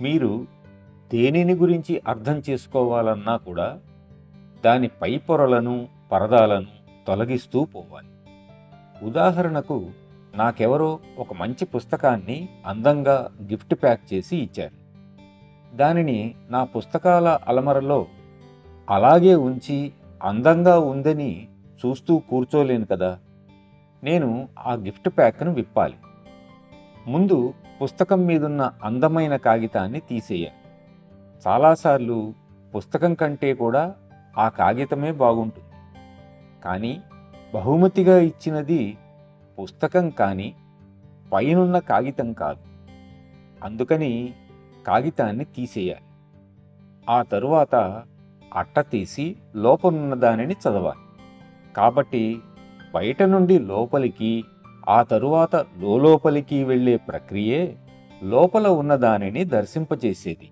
మీరు దేనిని గురించి అర్థం చేసుకోవాలన్నా కూడా దాని పై పొరలను పరదాలను తొలగిస్తూ పోవాలి. ఉదాహరణకు నాకెవరో ఒక మంచి పుస్తకాన్ని అందంగా గిఫ్ట్ ప్యాక్ చేసి ఇచ్చారు. దానిని నా పుస్తకాల అలమరలో అలాగే ఉంచి అందంగా ఉందని చూస్తూ కూర్చోలేను కదా. నేను ఆ గిఫ్ట్ ప్యాక్ను విప్పాలి. ముందు పుస్తకం మీదున్న అందమైన కాగితాన్ని తీసేయాలి. చాలాసార్లు పుస్తకం కంటే కూడా ఆ కాగితమే బాగుంటుంది. కానీ బహుమతిగా ఇచ్చినది పుస్తకం కానీ పైనున్న కాగితం కాదు. అందుకని కాగితాన్ని తీసేయాలి. ఆ తరువాత అట్ట తీసి లోపలున్న దానిని చదవాలి. కాబట్టి బయట నుండి లోపలికి ఆ తరువాత లోపలికి వెళ్ళే ప్రక్రియే లోపల ఉన్న దానిని దర్శింపచేసేది.